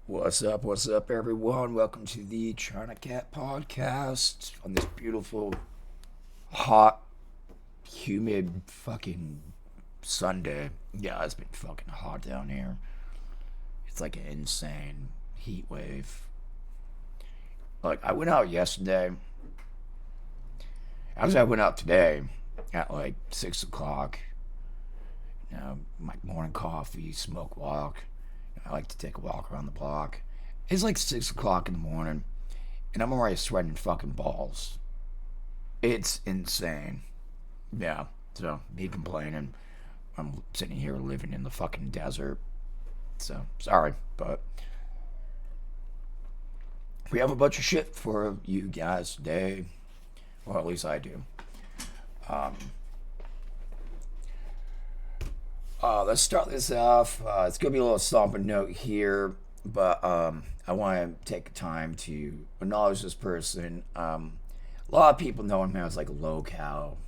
What's up, everyone? Welcome to the Chinacat podcast on this beautiful, hot, humid, fucking Sunday. Yeah, it's been fucking hot down here. It's like an insane heat wave. Like, I went out yesterday. Actually, I went out today at like 6 o'clock. My morning coffee, smoke walk. I like to take a walk around the block. It's like 6 o'clock in the morning, and I'm already sweating fucking balls. It's insane. Yeah, so me complaining. I'm sitting here living in the fucking desert. So, sorry, but we have a bunch of shit for you guys today. Well, at least I do. Um, let's start this off. It's going to be a little somber note here, but I want to take time to acknowledge this person. A lot of people know him as like low cal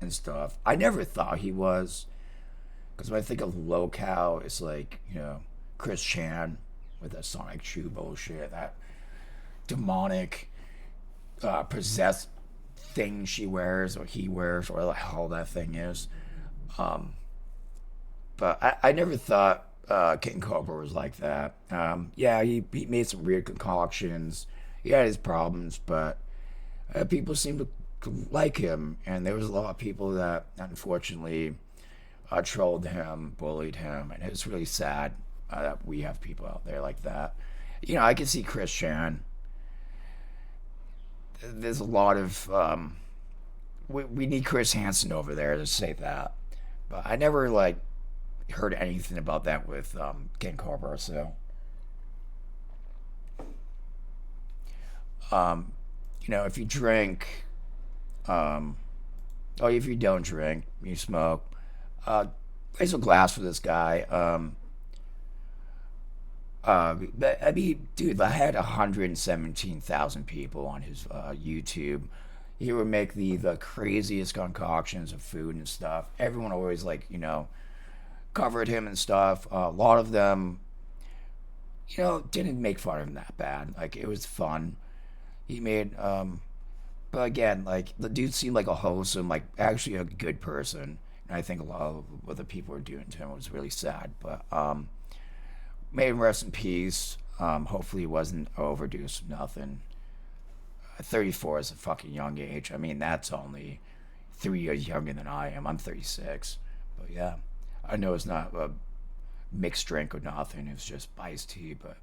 and stuff. I never thought he was, because when I think of low cal, it's like, Chris Chan with that Sonic Shoe bullshit, that demonic, possessed thing she wears or he wears, or whatever the hell that thing is. Um, but I never thought King Cobra was like that. Yeah, he made some weird concoctions. He had his problems, but people seem to like him, and there was a lot of people that unfortunately trolled him, bullied him, and it's really sad that we have people out there like that. I can see Chris Chan. There's a lot of we need Chris Hansen over there to say that, but I never like heard anything about that with Ken Cobra. So, um, if you drink, um, or if you don't drink, you smoke. Uh, raise a glass for this guy. I mean, dude, I had 117,000 people on his YouTube. He would make the craziest concoctions of food and stuff. Everyone always like covered him and stuff. A lot of them, didn't make fun of him that bad. Like it was fun. He made, but again, like the dude seemed like a wholesome, like actually a good person. And I think a lot of what the people were doing to him was really sad. But may him rest in peace. Hopefully he wasn't overdosed of nothing. 34 is a fucking young age. I mean, that's only 3 years younger than I am. I'm 36. But yeah, I know it's not a mixed drink or nothing. It was just iced tea. But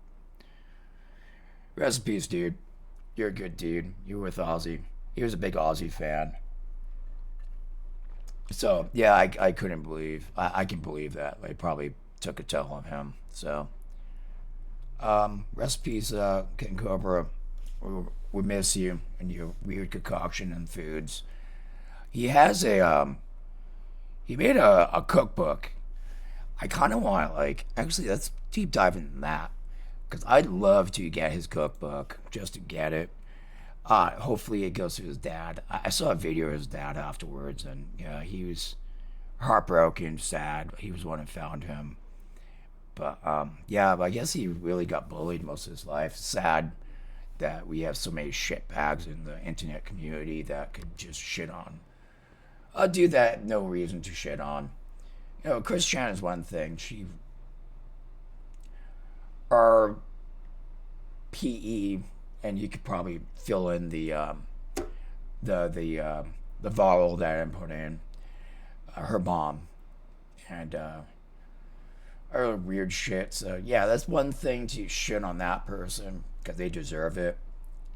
rest in peace, dude. You're a good dude. You were with Ozzy. He was a big Ozzy fan. So yeah, I couldn't believe. I can believe that. They probably took a toll on him. So rest in peace, King Cobra. We miss you and your weird concoction and foods. He has he made a cookbook. I kind of want like actually let's deep dive into that because I'd love to get his cookbook just to get it. Hopefully it goes to his dad. I saw a video of his dad afterwards, and yeah, he was heartbroken, sad. He was the one that found him. But yeah, but I guess he really got bullied most of his life. Sad that we have so many shit bags in the internet community that could just shit on a dude that no reason to shit on. Chris Chan is one thing. She are PE, and you could probably fill in the vowel that I put in. Her mom and other weird shit. So yeah, that's one thing to shit on that person because they deserve it.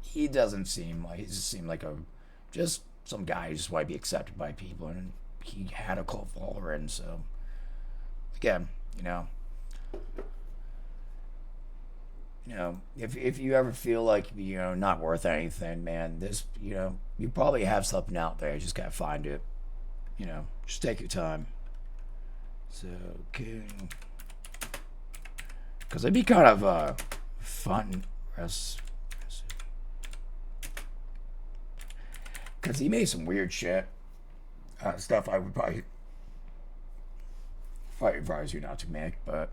He just seemed like a just some guy who just want to be accepted by people, and he had a cult following. So again, if you ever feel like not worth anything, man, this you probably have something out there. You just gotta find it. Just take your time. So okay, because it'd be kind of fun. Because he made some weird shit, stuff I would probably advise you not to make, but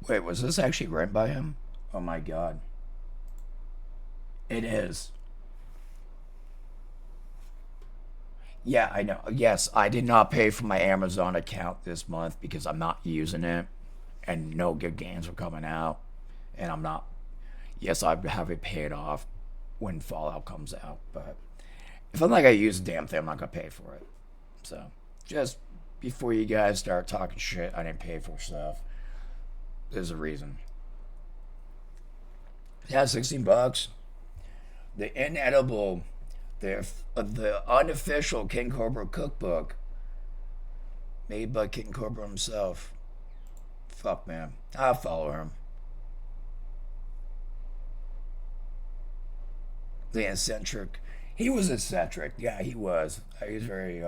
Wait, was this actually written by him? Oh my god. It is. Yeah, I know. Yes, I did not pay for my Amazon account this month because I'm not using it and no good games are coming out. And I'm not. Yes, I have it paid off when Fallout comes out, but if I'm not gonna use the damn thing, I'm not gonna pay for it. So, just before you guys start talking shit, I didn't pay for stuff. There's a reason. Yeah, $16. The inedible, the unofficial King Cobra cookbook made by King Cobra himself. Fuck, man. I'll follow him. The eccentric. He was eccentric. Yeah, he was. He was very,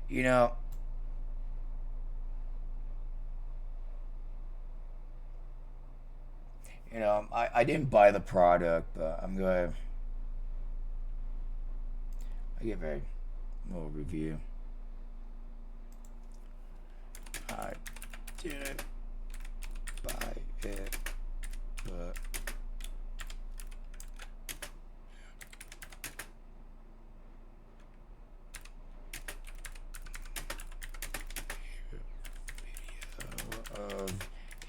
you know, I didn't buy the product, but I give a little review. I didn't buy it, but of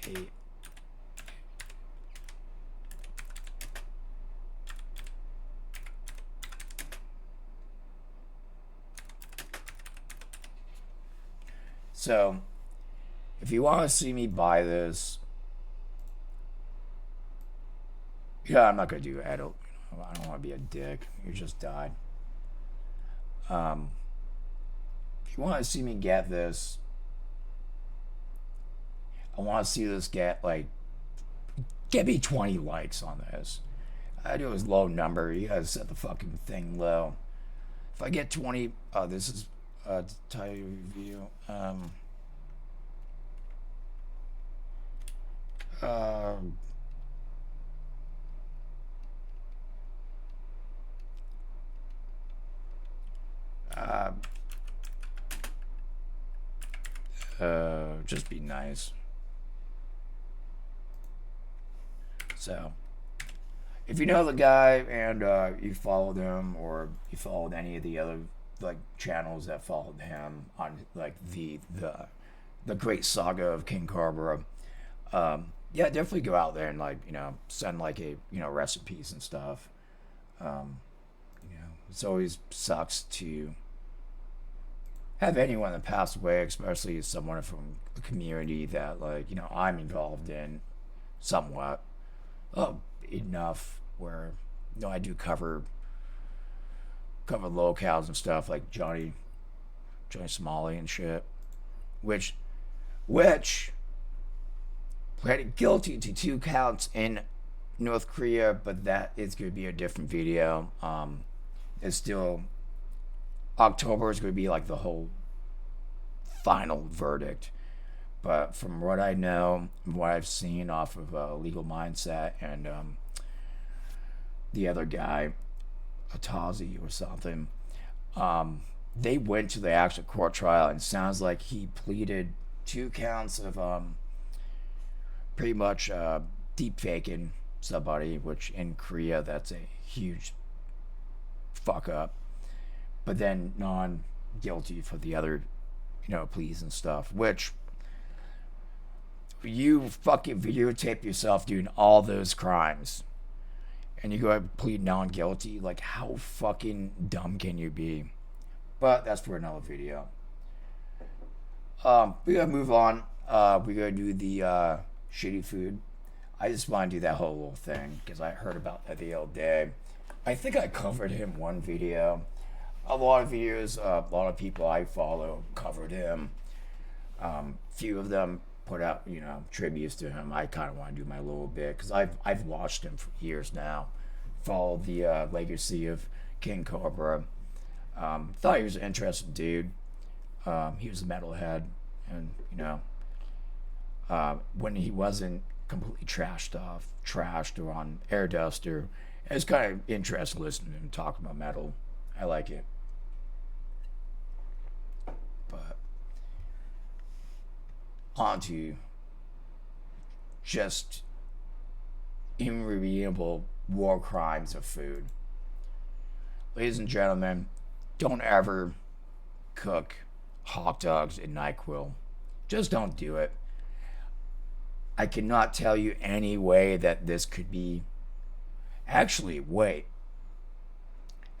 a so if you want to see me buy this, yeah, I'm not gonna do adult. I don't want to be a dick. You just died. Um, if you want to see me get this, I want to see this get me 20 likes on this. I do a low number. You gotta set the fucking thing low. If I get 20, this is title review. Uh, uh, just be nice. So, if you know the guy and you followed him or you followed any of the other like channels that followed him on like the great saga of King Cobra, yeah, definitely go out there and send like a recipes and stuff. It's always sucks to have anyone that passed away, especially someone from a community that I'm involved in somewhat enough where I do cover locales and stuff like Johnny Somali and shit, which pleaded guilty to 2 counts in North Korea, but that is going to be a different video. It's still October is going to be like the whole final verdict. But from what I know, what I've seen off of Legal Mindset and the other guy, Atazi or something, they went to the actual court trial, and it sounds like he pleaded 2 counts of pretty much deep faking somebody, which in Korea that's a huge fuck up. But then non guilty for the other, pleas and stuff, which you fucking videotape yourself doing all those crimes and you go and plead non-guilty. Like, how fucking dumb can you be? But that's for another video. We gotta move on. We gotta do the shitty food. I just want to do that whole little thing because I heard about that the other day. I think I covered him one video. A lot of videos, a lot of people I follow covered him. Few of them put out, tributes to him. I kind of want to do my little bit because I've watched him for years now. Followed the legacy of King Cobra. Thought he was an interesting dude. He was a metalhead, and when he wasn't completely trashed or on air duster, it was kind of interesting listening to him talk about metal. I like it. But onto just irremediable war crimes of food. Ladies and gentlemen, don't ever cook hot dogs in NyQuil. Just don't do it. I cannot tell you any way that this could be. Actually, wait.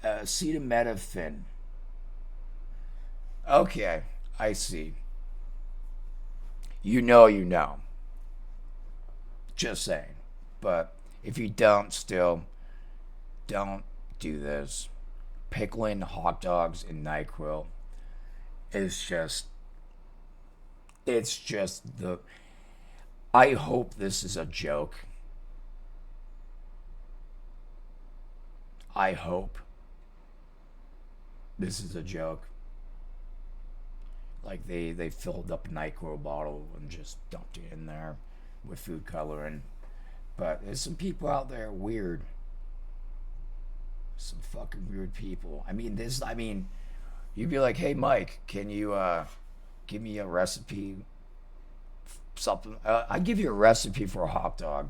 Acetaminophen. Okay, I see. You know, you know. Just saying. But if you don't, still, don't do this. Pickling hot dogs in NyQuil is just. It's just the. I hope this is a joke. I hope this is a joke. Like they filled up a NyQuil bottle and just dumped it in there with food coloring. But there's some people out there weird. Some fucking weird people. I mean, you'd be like, hey Mike, can you give me a recipe? Something. I give you a recipe for a hot dog.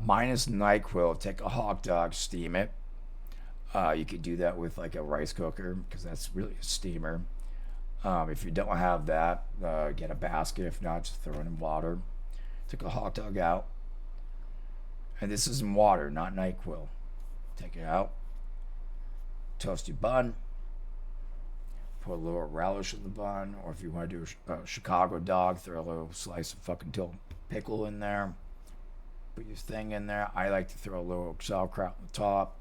Minus NyQuil. Take a hot dog, steam it. You could do that with like a rice cooker because that's really a steamer. If you don't have that, get a basket. If not, just throw it in water. Take a hot dog out. And this is in water, not NyQuil. Take it out. Toast your bun. Put a little relish in the bun. Or if you want to do a Chicago dog, throw a little slice of fucking dill pickle in there. Put your thing in there. I like to throw a little sauerkraut on the top.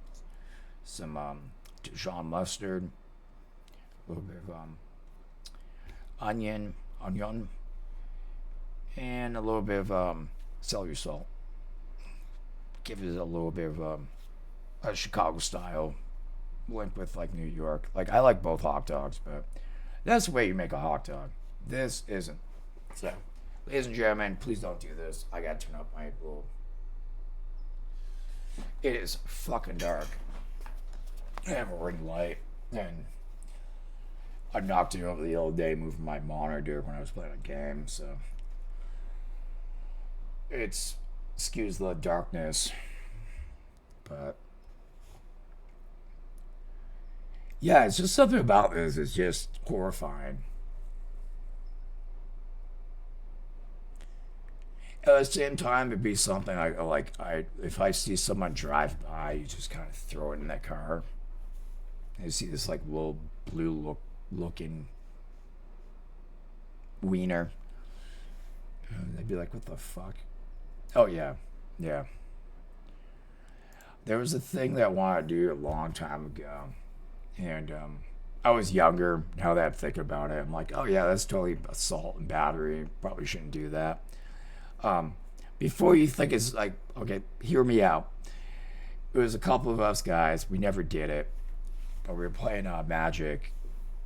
Some Dijon mustard. A little bit of onion, and a little bit of celery salt. Give it a little bit of a Chicago style, linked with like New York. Like I like both hot dogs, but that's the way you make a hot dog. This isn't. So, ladies and gentlemen, please don't do this. I gotta turn up my little. It is fucking dark. I have a ring light, and I knocked it over the other day moving my monitor when I was playing a game, so it's excuse the darkness, but yeah, it's just something about this is just horrifying. At the same time, it'd be something I if I see someone drive by, you just kind of throw it in that car. And you see this like little blue looking wiener. And they'd be like, what the fuck? Oh, yeah. Yeah. There was a thing that I wanted to do a long time ago. And I was younger. Now that I think about it, I'm like, oh, yeah, that's totally assault and battery. Probably shouldn't do that. Before you think it's like, okay, hear me out. It was a couple of us guys. We never did it. But we were playing Magic.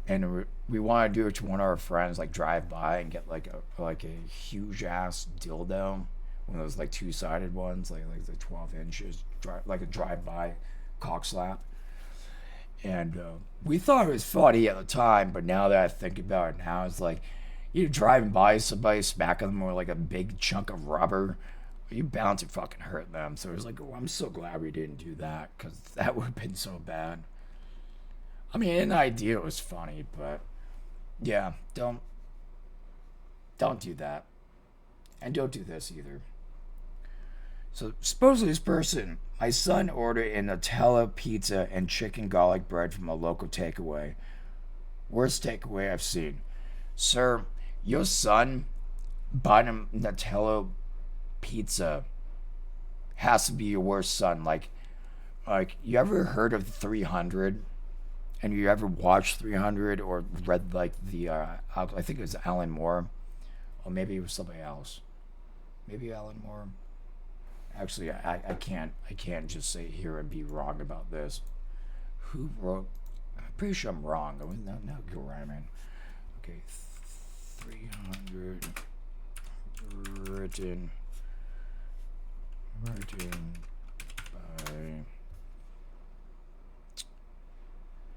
And we want to do it to one of our friends, like drive by and get like a huge ass dildo, one of those like 2-sided ones, like the 12 inches, like a drive by cock slap. And we thought it was funny at the time, but now that I think about it now, it's like you're driving by somebody, smacking them with like a big chunk of rubber, you bound to fucking hurt them. So it was like, oh, I'm so glad we didn't do that because that would have been so bad. I mean, an idea was funny, but yeah, don't do that. And don't do this either. So supposedly this person, my son ordered a Nutella pizza and chicken garlic bread from a local takeaway. Worst takeaway I've seen. Sir, your son buying a Nutella pizza has to be your worst son. Like you ever heard of 300? And you ever watched 300 or read like I think it was Alan Moore, or maybe it was somebody else. Maybe Alan Moore. Actually, I can't just sit here and be wrong about this. Who wrote? I'm pretty sure I'm wrong. No, go right, man. Okay, 300 written by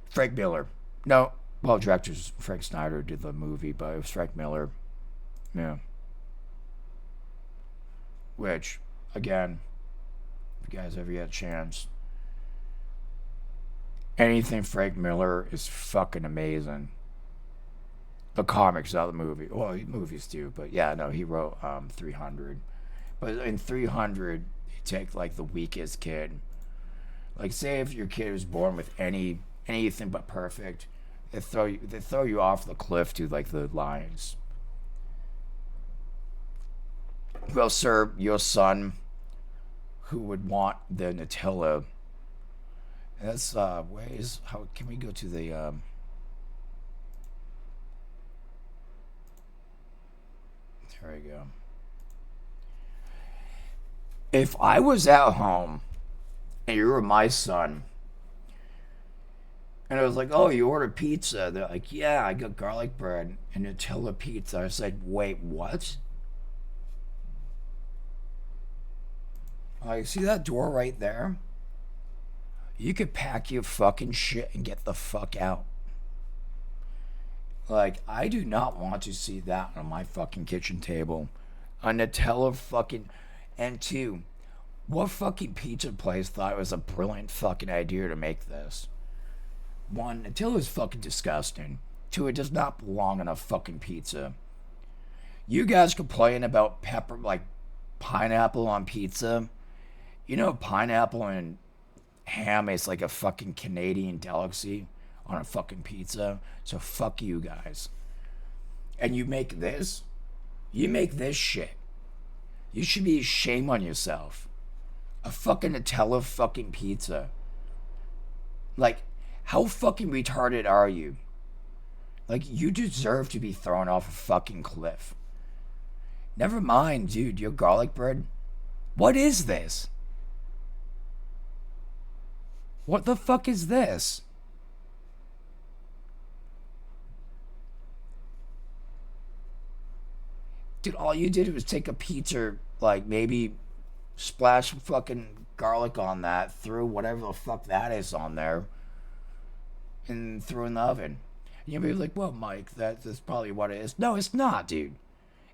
Frank Miller. No, well, director's Frank Snyder did the movie, but it was Frank Miller. Yeah. Which, again, if you guys ever get a chance, anything Frank Miller is fucking amazing. The comics, not the movie. Well, movies too, but yeah, no, he wrote 300. But in 300, you take like the weakest kid. Like, say if your kid was born with anything but perfect, they throw you off the cliff to like the lions. Well, sir, your son, who would want the Nutella? That's ways. How can we go to the? There we go. If I was at home and you were my son, and I was like, "Oh, you ordered pizza?" They're like, "Yeah, I got garlic bread and Nutella pizza." I said, "Wait, what?" Like, see that door right there? You could pack your fucking shit and get the fuck out. Like, I do not want to see that on my fucking kitchen table. A Nutella fucking. And two, what fucking pizza place thought it was a brilliant fucking idea to make this? One, Nutella is fucking disgusting. Two, it does not belong on a fucking pizza. You guys complain about pepper, like pineapple on pizza. You know, pineapple and ham is like a fucking Canadian delicacy on a fucking pizza. So fuck you guys. And you make this? You make this shit. You should be ashamed on yourself. A fucking Nutella fucking pizza. Like, how fucking retarded are you? Like, you deserve to be thrown off a fucking cliff. Never mind, dude, your garlic bread. What is this? What the fuck is this? Dude, all you did was take a pizza, like maybe splash fucking garlic on that, threw whatever the fuck that is on there, and threw in the oven. And you'll be like, well, Mike, that's probably what it is. No, it's not, dude.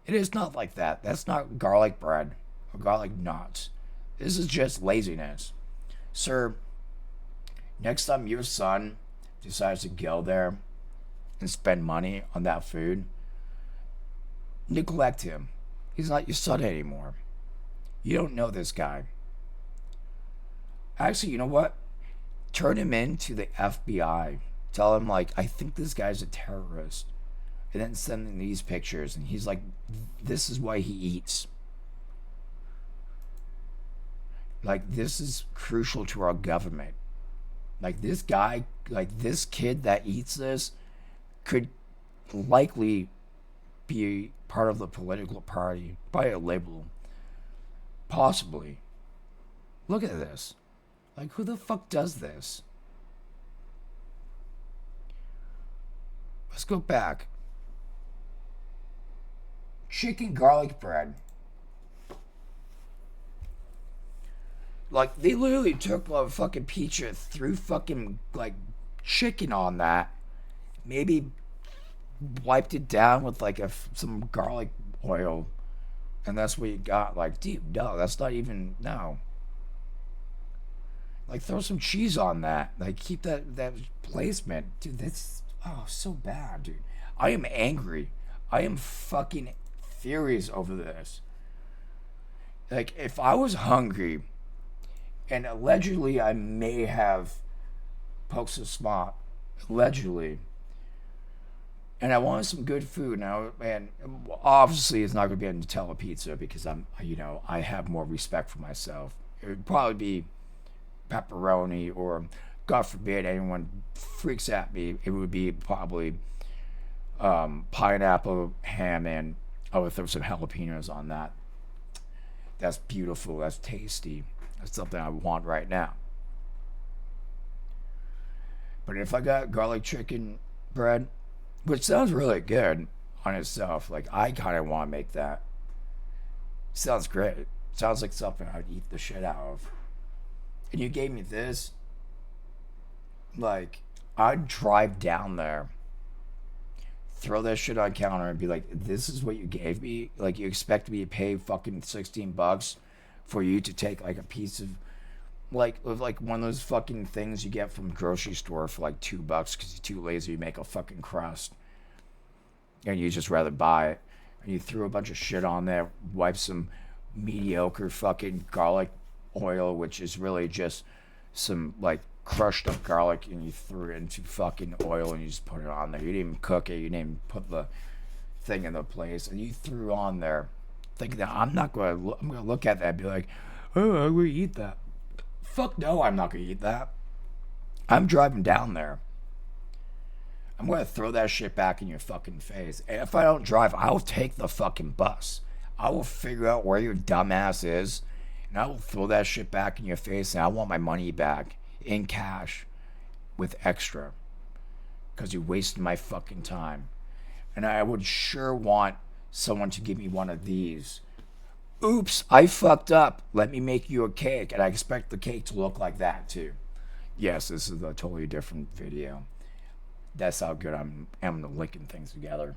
It is not like that. That's not garlic bread or garlic knots. This is just laziness. Sir, next time your son decides to go there and spend money on that food, neglect him. He's not your son anymore. You don't know this guy. Actually, you know what? Turn him in to the FBI. Tell him, like, I think this guy's a terrorist. And then send him these pictures. And he's like, this is why he eats. Like, this is crucial to our government. Like, this guy, like, this kid that eats this could likely be part of the political party, by a label. Possibly. Look at this. Like, who the fuck does this? Let's go back. Chicken garlic bread. Like, they literally took a fucking pizza, threw fucking, like, chicken on that. Maybe wiped it down with, like, some garlic oil. And that's what you got. Like, dude, no, that's not even, no. Like, throw some cheese on that. Like, keep that placement. Dude, that's, oh, so bad, dude. I am angry. I am fucking furious over this. Like, if I was hungry, and allegedly I may have poked a spot, allegedly, and I wanted some good food now, and obviously it's not going to be a Nutella pizza because I have more respect for myself. It would probably be pepperoni, or God forbid anyone freaks at me, it would be probably pineapple, ham, and I would throw some jalapenos on that. That's beautiful. That's tasty. That's something I want right now. But if I got garlic chicken bread, which sounds really good on itself, like I kind of want to make that. Sounds great. Sounds like something I'd eat the shit out of. And you gave me this, like I'd drive down there throw that shit on counter and be like, this is what you gave me? Like, you expect me to pay fucking $16 for you to take like a piece of like one of those fucking things you get from the grocery store for like $2 because you're too lazy to make a fucking crust, and you just rather buy it. And you threw a bunch of shit on there, wipe some mediocre fucking garlic oil, which is really just some like crushed up garlic, and you threw it into fucking oil and you just put it on there. You didn't even cook it. You didn't even put the thing in the place, and you threw on there, thinking that I'm gonna look at that and be like, oh, I'm gonna eat that. Fuck no, I'm not gonna eat that. I'm driving down there. I'm gonna throw that shit back in your fucking face. And if I don't drive, I'll take the fucking bus. I will figure out where your dumbass is, and I will throw that shit back in your face, and I want my money back in cash with extra. Because you wasted my fucking time. And I would sure want someone to give me one of these. Oops, I fucked up. Let me make you a cake. And I expect the cake to look like that too. Yes, this is a totally different video. That's how good I'm linking things together.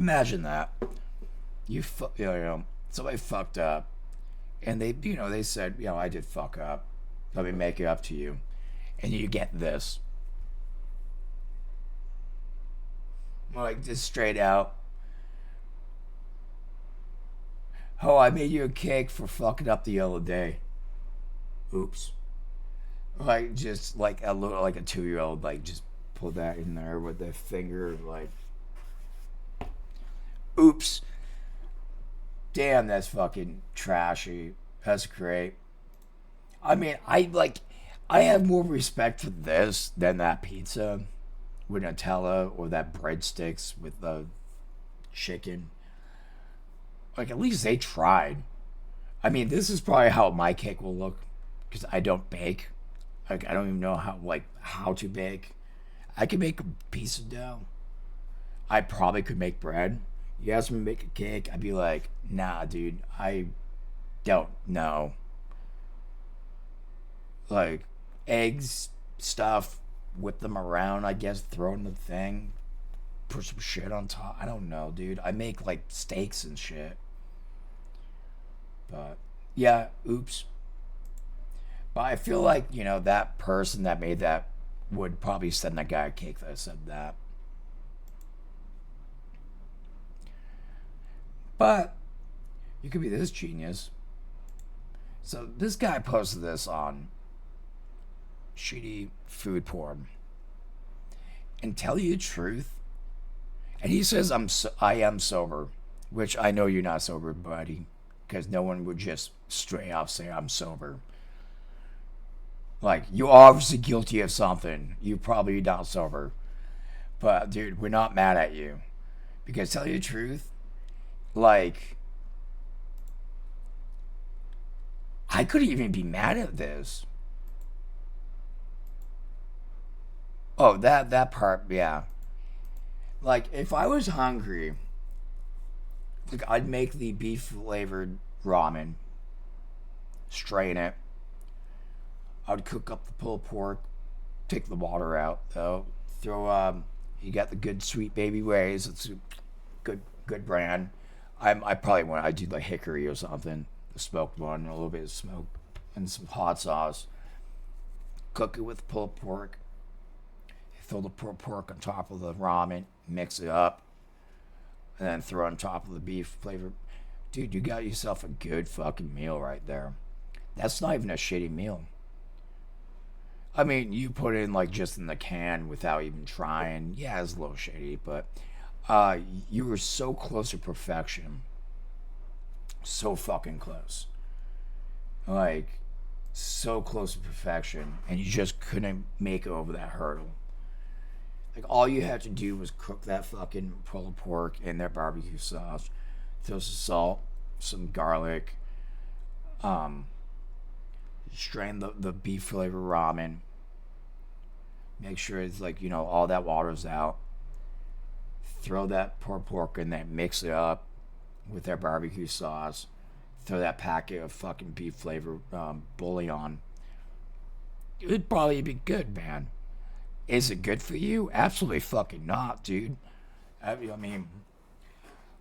Imagine that. Somebody fucked up. And they said, I did fuck up. Let me make it up to you. And you get this. Like, just straight out. Oh, I made you a cake for fucking up the other day. Oops. Like, just like a 2-year-old, like, just pull that in there with their finger, like, oops. Damn, that's fucking trashy. That's great. I mean, I have more respect for this than that pizza with Nutella or that breadsticks with the chicken. Like, at least they tried. I mean, this is probably how my cake will look because I don't bake. Like, I don't even know how to bake. I can make a piece of dough. I probably could make bread. You ask me to make a cake, I'd be like, nah, dude, I don't know. Like, eggs, stuff, whip them around, I guess, throw in the thing, put some shit on top. I don't know, dude. I make, like, steaks and shit. But, yeah, oops. But I feel like, that person that made that would probably send that guy a cake that said that. But you could be this genius. So this guy posted this on shitty food porn. And tell you the truth, and he says I am sober, which I know you're not sober, buddy, because no one would just straight up say I'm sober. Like, you're obviously guilty of something. You probably not sober. But, dude, we're not mad at you. Because, tell you the truth, like, I couldn't even be mad at this. Oh, that part, yeah. Like, if I was hungry, like, I'd make the beef flavored ramen, strain it. I'd cook up the pulled pork, take the water out, though. Throw, you got the good Sweet Baby Ways. It's a good brand. I probably want, I'd do like hickory or something, the smoked one, a little bit of smoke, and some hot sauce. Cook it with pulled pork. Throw the pulled pork on top of the ramen, mix it up, and then throw on top of the beef flavor. Dude, you got yourself a good fucking meal right there. That's not even a shitty meal. I mean, you put it in like just in the can without even trying. Yeah, it's a little shitty, but you were so close to perfection. So fucking close. Like, so close to perfection, and you just couldn't make it over that hurdle. Like, all you had to do was cook that fucking pulled pork in their barbecue sauce, throw some salt, some garlic, strain the beef flavor ramen, make sure it's like, all that water's out, throw that pulled pork in there, mix it up with their barbecue sauce, throw that packet of fucking beef flavor bouillon. It'd probably be good, man. Is it good for you? Absolutely fucking not, dude. I mean,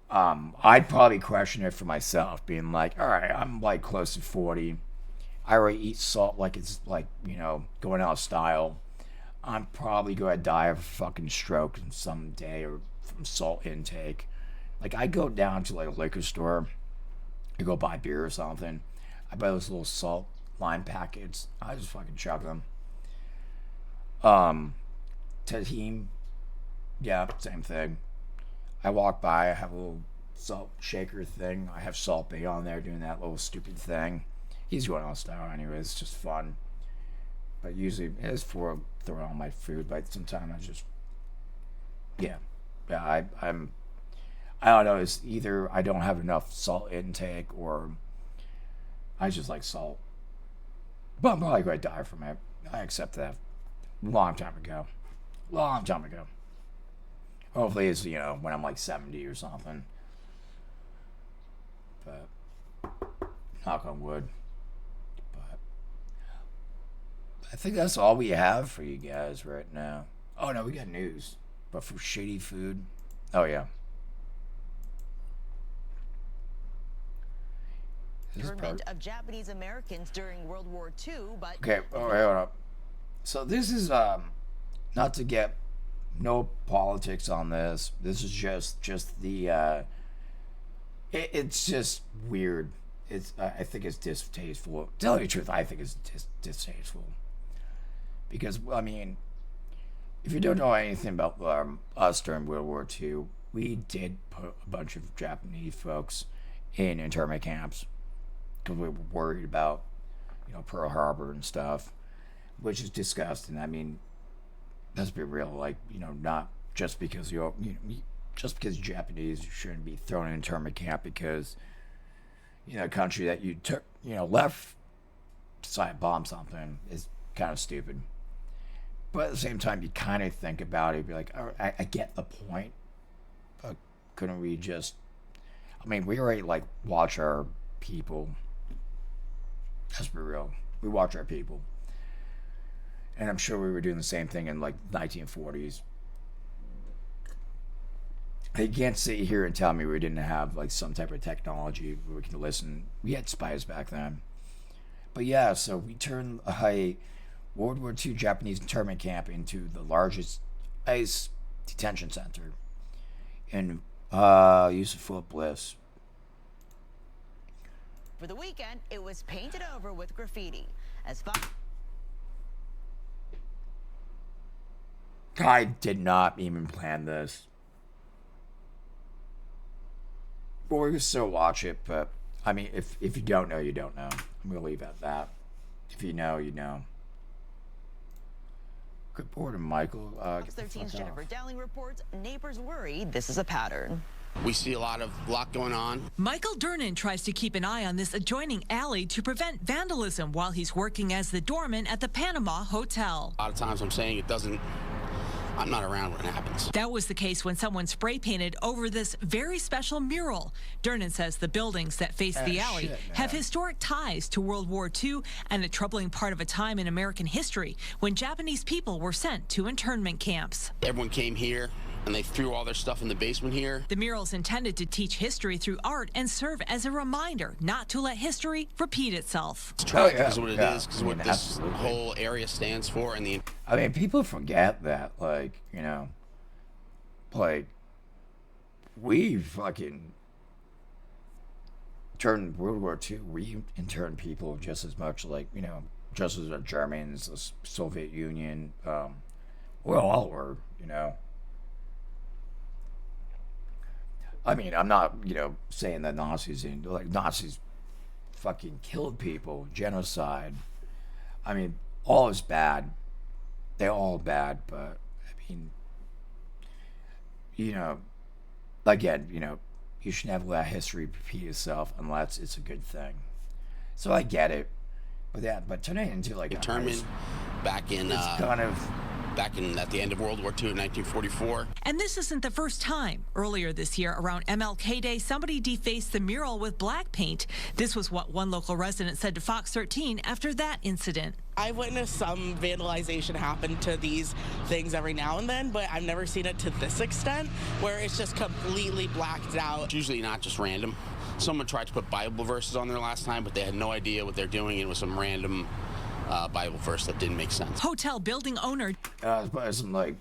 I'd probably question it for myself, being like, all right, I'm like close to 40. I already eat salt like it's like, going out of style. I'm probably going to die of a fucking stroke someday or from salt intake. Like, I go down to like a liquor store, I go buy beer or something. I buy those little salt lime packets. I just fucking chug them. Tahim, yeah, same thing. I walk by, I have a little salt shaker thing. I have Salt Bay on there doing that little stupid thing. He's going on style anyway. It's just fun. But usually it's for throwing on my food. But sometimes I just, yeah, I don't know. It's either I don't have enough salt intake or I just like salt. But I'm probably going to die from it. I accept that. Long time ago. Long time ago. Hopefully it's, when I'm like 70 or something. But, knock on wood. But, I think that's all we have for you guys right now. Oh, no, we got news. But for shitty food. Oh, yeah. Internment of Japanese Americans during World War II, but... Okay, hold up. So this is, not to get no politics on this. This is just the, it's just weird. I think it's distasteful. To tell you the truth, I think it's distasteful. Because, I mean, if you don't know anything about us during World War II, we did put a bunch of Japanese folks in internment camps because we were worried about, Pearl Harbor and stuff, which is disgusting. I mean, let's be real, like, not just because just because Japanese, you shouldn't be thrown in internment camp because, a country that you took, left to decide to bomb something is kind of stupid. But at the same time, you kind of think about it, be like, oh, I get the point, but couldn't we just, we already, like, watch our people. Let's be real. We watch our people. And I'm sure we were doing the same thing in, like, 1940s. You can't sit here and tell me we didn't have, like, some type of technology where we can listen. We had spies back then. But, yeah, so we turned a World War II Japanese internment camp into the largest ICE detention center in Useful Bliss. For the weekend, it was painted over with graffiti. I did not even plan this. Or we could still watch it, but if you don't know, you don't know. I'm gonna leave it at that. If you know, you know. Good morning, Michael. Fox 13's Jennifer Dowling reports neighbors worried this is a pattern. We see a lot going on. Michael Durnan tries to keep an eye on this adjoining alley to prevent vandalism while he's working as the doorman at the Panama Hotel. A lot of times I'm not around when it happens. That was the case when someone spray painted over this very special mural. Durnan says the buildings that face the alley have historic ties to World War II and a troubling part of a time in American history when Japanese people were sent to internment camps. Everyone came here and they threw all their stuff in the basement here. The mural's intended to teach history through art and serve as a reminder not to let history repeat itself. It's tragic is what it is, because what this whole area stands for. And people forget that, like, we fucking during World War II, we interned people just as much, like, just as the Germans, the Soviet Union, we all were, I'm not, saying that Nazis fucking killed people, genocide. All is bad. They're all bad, but, again, you should never let history repeat itself unless it's a good thing. So I get it. But turn it into, like, internment back in... It's kind of... at the end of World War II in 1944. And this isn't the first time. Earlier this year, around MLK Day, somebody defaced the mural with black paint. This was what one local resident said to Fox 13 after that incident. I've witnessed some vandalization happen to these things every now and then, but I've never seen it to this extent where it's just completely blacked out. It's usually not just random. Someone tried to put Bible verses on there last time, but they had no idea what they're doing. It was some random Bible verse that didn't make sense. Hotel building owner. Probably some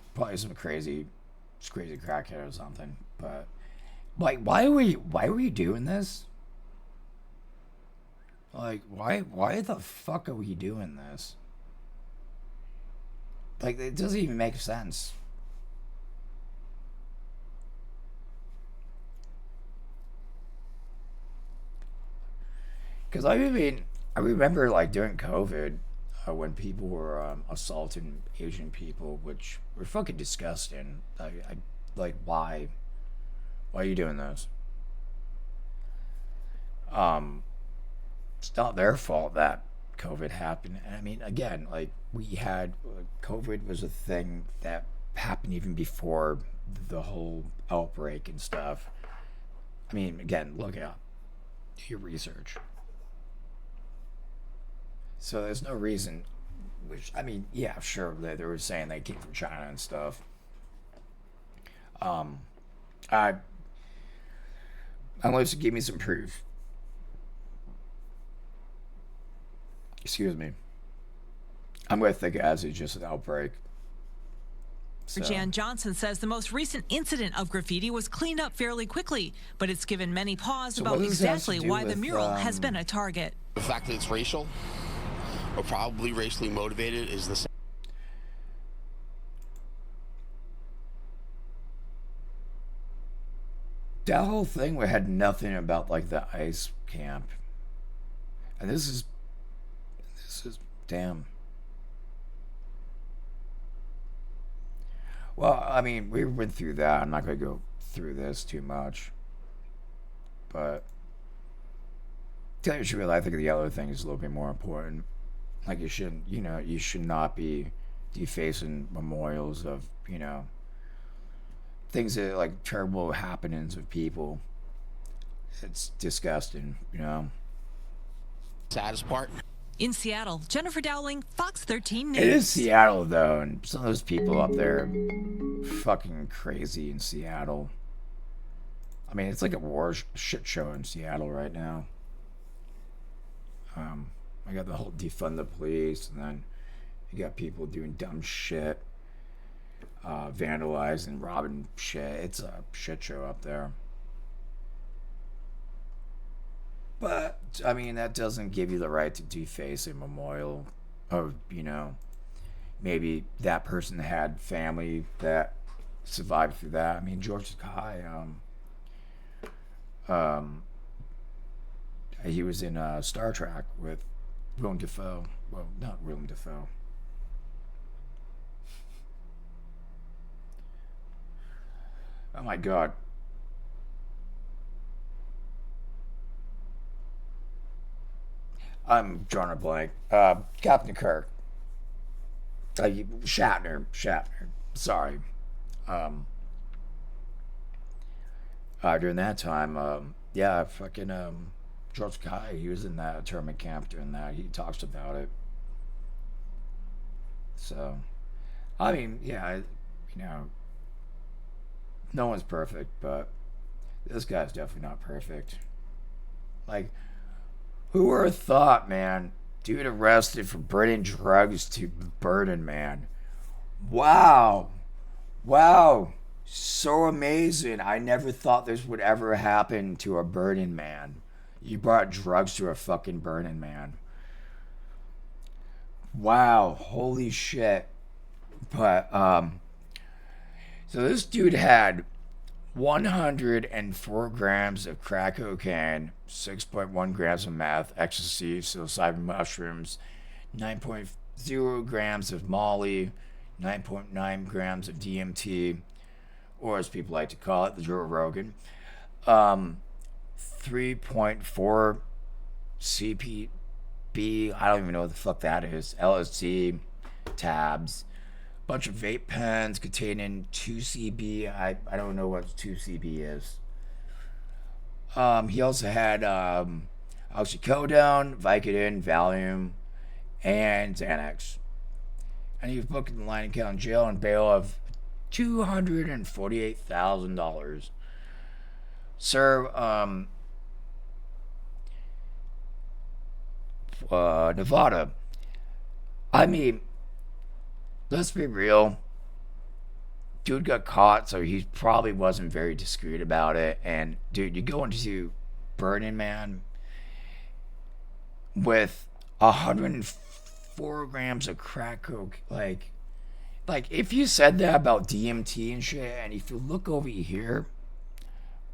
crazy crackhead or something. But like, why were you doing this? Like, why the fuck are we doing this? Like, it doesn't even make sense. Because I remember like during COVID, when people were assaulting Asian people, which were fucking disgusting. I like, why are you doing this? It's not their fault that COVID happened. I mean, again, like, COVID was a thing that happened even before the whole outbreak and stuff. I mean, again, look it up, do your research. So there's no reason, I mean, yeah, sure, they were saying they came from China and stuff. Unless you give me some proof. Excuse me. I'm going to think as it's just an outbreak. So. Jan Johnson says the most recent incident of graffiti was cleaned up fairly quickly, but it's given many pause about exactly why the mural has been a target. The fact that it's racial, or probably racially motivated, is the same. That whole thing had nothing about like the ICE camp. And this is damn. Well, I mean, we went through that. I'm not going to go through this too much. But to tell you the truth, I think the other thing is a little bit more important. Like, you should not be defacing memorials of, things that, like, terrible happenings of people. It's disgusting, Saddest part. In Seattle, Jennifer Dowling, Fox 13 News. It is Seattle, though, and some of those people up there are fucking crazy in Seattle. I mean, it's like a war shit show in Seattle right now. I got the whole defund the police, and then you got people doing dumb shit, vandalizing, robbing shit. It's a shit show up there. But, I mean, that doesn't give you the right to deface a memorial of, maybe that person had family that survived through that. I mean, George Takei, he was in Star Trek with Willem Dafoe. Well, not Willem Dafoe. Oh my God. I'm drawing a blank. Captain Kirk. Shatner. Sorry. During that time, George Takei, he was in that internment camp during that. He talks about it. So, I mean, yeah, no one's perfect, but this guy's definitely not perfect. Like, who would have thought, man? Dude arrested for bringing drugs to Burning Man. Wow. So amazing. I never thought this would ever happen to a Burning Man. You brought drugs to a fucking Burning Man. Wow. Holy shit. But, so this dude had 104 grams of crack cocaine, 6.1 grams of meth, ecstasy, psilocybin mushrooms, 9.0 grams of Molly, 9.9 grams of DMT, or as people like to call it, the Joe Rogan, 3.4 CPB, I don't even know what the fuck that is, LSD, tabs, bunch of vape pens containing 2CB. I don't know what 2CB is. He also had oxycodone, Vicodin, Valium, and Xanax. And he was booked in the Lyon County Jail on bail of $248,000. Sir, Nevada. I mean, let's be real. Dude got caught, so he probably wasn't very discreet about it. And dude, you go into Burning Man with 104 grams of crack coke, like if you said that about DMT and shit, and if you look over here,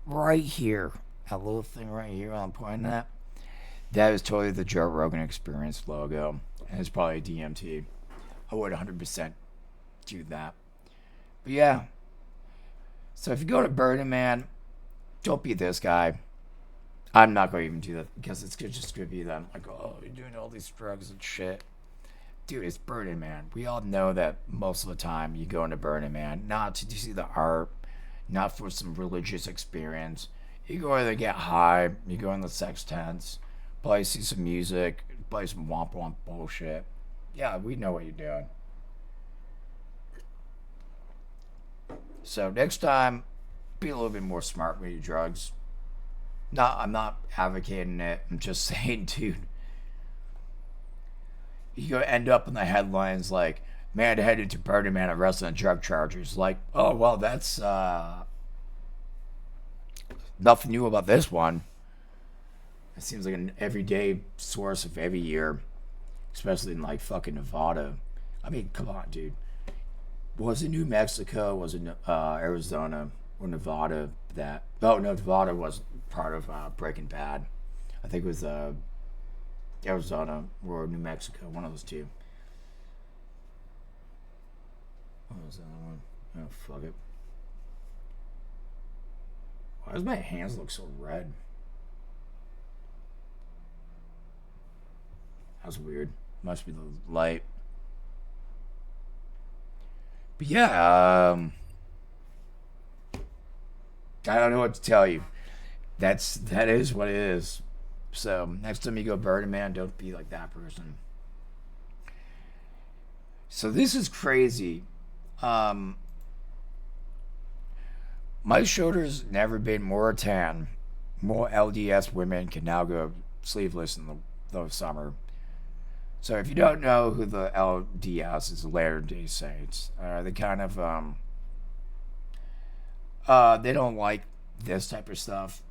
right here, that little thing right here I'm pointing at, that is totally the Joe Rogan Experience logo, and it's probably DMT. I would 100% do that. But yeah, so if you go to Burning Man, don't be this guy. I'm not going to even do that because it's just going to be them like, oh, you're doing all these drugs and shit. Dude, it's Burning Man. We all know that most of the time you go into Burning Man not to see the art, not for some religious experience. You go there to get high, you go in the sex tents, probably see some music, play some womp womp bullshit. Yeah, we know what you're doing. So next time, be a little bit more smart with your drugs. No, I'm not advocating it. I'm just saying, dude, you end up in the headlines like, man headed to Burning Man arrested on drug charges. Like, oh, well, that's nothing new about this one. It seems like an everyday source of every year, especially in like fucking Nevada. I mean, come on, dude. Was it New Mexico? Was it Arizona or Nevada? That no, Nevada was part of Breaking Bad. I think it was Arizona or New Mexico, one of those two. What was that one? Oh, fuck it. Why does my hands look so red? That's weird. Must be the light. But yeah, I don't know what to tell you. That is what it is. So next time you go Burning Man, don't be like that person. So this is crazy. My shoulders never been more tan. More LDS women can now go sleeveless in the summer. So if you don't know who the LDS is, the Latter-day Saints, they kind of they don't like this type of stuff.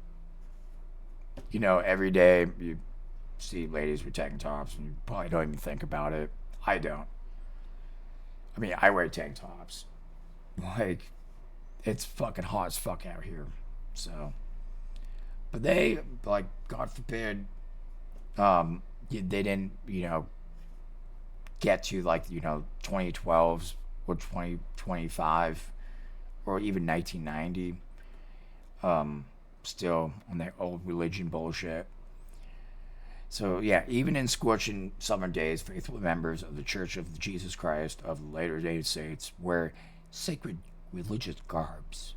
You know, every day you see ladies with tank tops, and you probably don't even think about it. I don't. I mean, I wear tank tops. Like, it's fucking hot as fuck out here. So, but they, like, God forbid, they didn't, get to, like, 2012s or 2025 or even 1990. Still on their old religion bullshit. So yeah, even in scorching summer days, faithful members of the Church of Jesus Christ of Latter-day Saints wear sacred religious garbs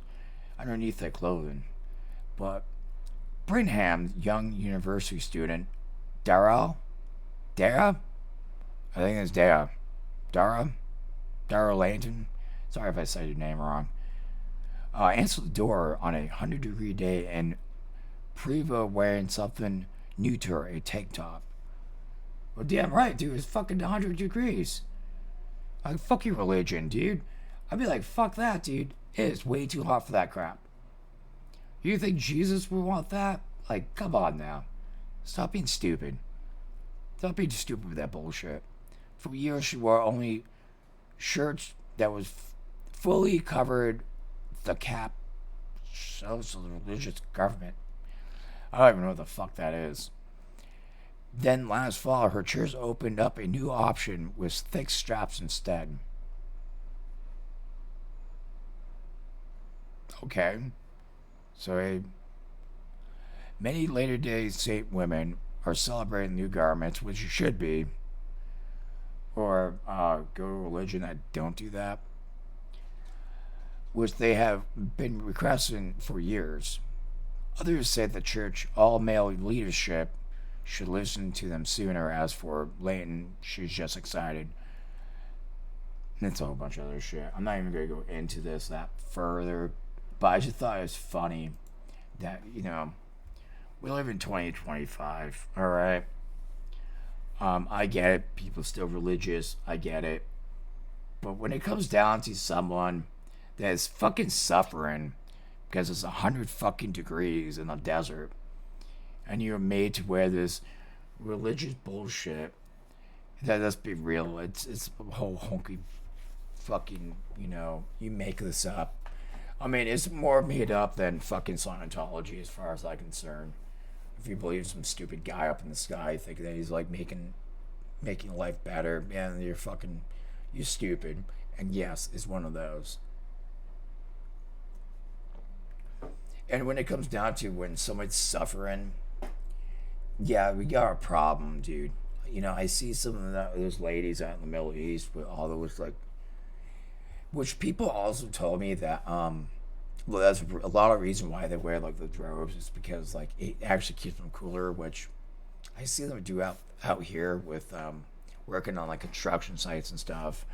underneath their clothing. But Brinham, young university student Dara, I think it's Dara Langton. Sorry if I said your name wrong. Answered the door on a 100-degree day and Preva wearing something new to her, a tank top. Well, damn right, dude. It's fucking 100 degrees. Like, fuck your religion, dude. I'd be like, fuck that, dude. It is way too hot for that crap. You think Jesus would want that? Like, come on now. Stop being stupid. Stop being stupid with that bullshit. For years, she wore only shirts that was fully covered the cap. So the religious government. I don't even know what the fuck that is. Then last fall, her church opened up a new option with thick straps instead. Okay. So many Latter-day Saint women are celebrating new garments, which you should be. Or go to a religion that don't do that. Which they have been requesting for years. Others say the church all-male leadership should listen to them sooner. As for Leighton, she's just excited. And it's a whole bunch of other shit. I'm not even going to go into this that further. But I just thought it was funny that, you know, we live in 2025, alright? I get it. People still religious. I get it. But when it comes down to someone that is fucking suffering because it's 100 fucking degrees in the desert, and you're made to wear this religious bullshit, that let's be real, it's a whole honky fucking, you know, you make this up. I mean, it's more made up than fucking Scientology as far as I'm concerned. If you believe some stupid guy up in the sky think that he's like making life better, man, you're stupid. And yes, it's one of those. And when it comes down to when someone's suffering, yeah, we got a problem, dude. You know, I see some of those ladies out in the Middle East with all those, like, which people also told me that, well, that's a lot of reason why they wear, like, the robes is because, like, it actually keeps them cooler, which I see them do out here with, working on, like, construction sites and stuff.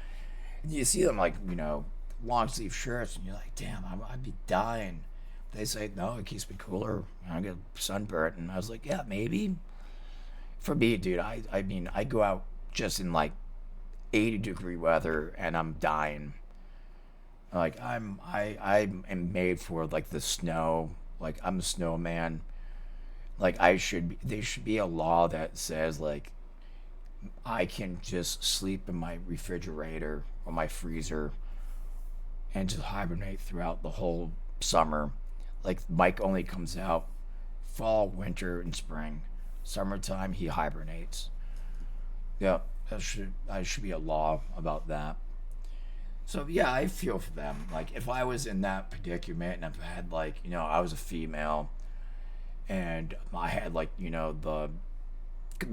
And you see them, like, you know, long sleeve shirts, and you're like, damn, I'd be dying. They say, no, it keeps me cooler. I get sunburnt. And I was like, yeah, maybe. For me, dude, I mean, I go out just in like 80-degree weather and I'm dying. Like, I am made for like the snow. Like, I'm a snowman. Like, there should be a law that says, like, I can just sleep in my refrigerator or my freezer and just hibernate throughout the whole summer. Like, Mike only comes out fall, winter, and spring. Summertime, he hibernates. Yeah, that should be a law about that. So, yeah, I feel for them. Like, if I was in that predicament and if I had, like, you know, I was a female and I had, like, you know, the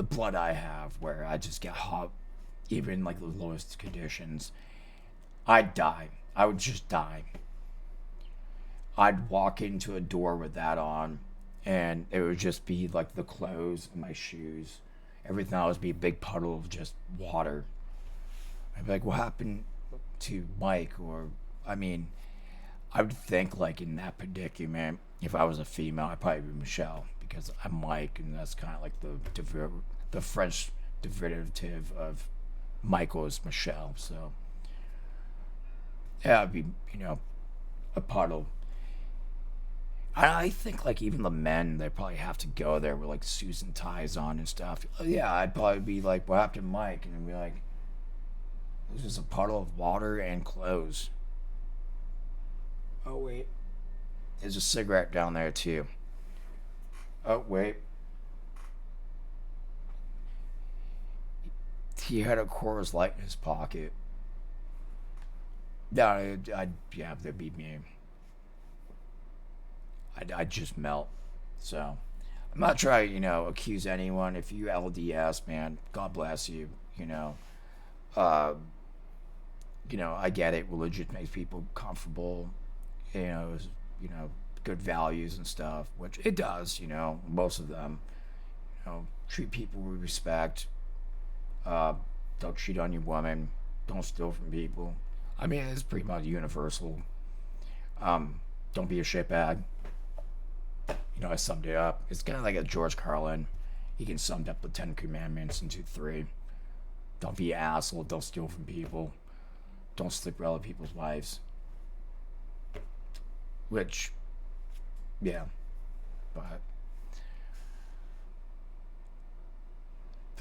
blood I have where I just get hot, even, like, the lowest conditions, I'd die. I would just die. I'd walk into a door with that on, and it would just be like the clothes and my shoes. Everything else would be a big puddle of just water. I'd be like, what happened to Mike? Or, I mean, I would think, like, in that predicament, if I was a female, I'd probably be Michelle, because I'm Mike, and that's kind of like the French derivative of Michael is Michelle. So, yeah, I'd be, you know, a puddle. I think, like, even the men, they probably have to go there with, like, suits and ties on and stuff. Yeah, I'd probably be like, what happened to Mike? And I'd be like, this is a puddle of water and clothes. Oh, wait. There's a cigarette down there, too. Oh, wait. He had a Coors Light in his pocket. Yeah, that'd be me. I'd just melt. So, I'm not trying to, you know, accuse anyone. If you LDS, man, God bless you, you know. You know, I get it. Religion makes people comfortable, you know, good values and stuff, which it does, you know, most of them. You know, treat people with respect. Don't cheat on your woman. Don't steal from people. I mean, it's pretty much universal. Don't be a shitbag. You know, I summed it up. It's kind of like a George Carlin. He can sum up the 10 Commandments into 3. Don't be an asshole. Don't steal from people. Don't sleep with other people's wives. Which, yeah. But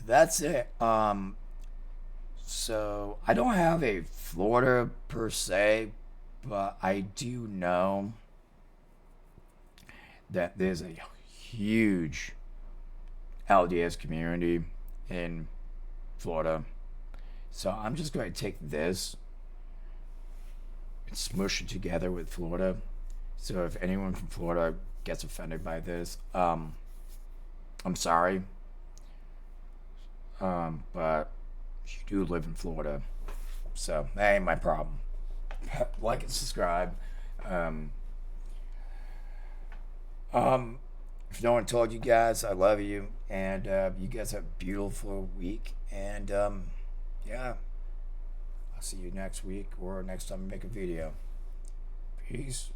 that's it. So, I don't have a Florida per se, but I do know that there's a huge LDS community in Florida. So I'm just going to take this and smush it together with Florida. So if anyone from Florida gets offended by this, I'm sorry. But you do live in Florida. So that ain't my problem. Like and subscribe. If no one told you guys, I love you, And you guys have a beautiful week. And yeah, I'll see you next week or next time I make a video. Peace.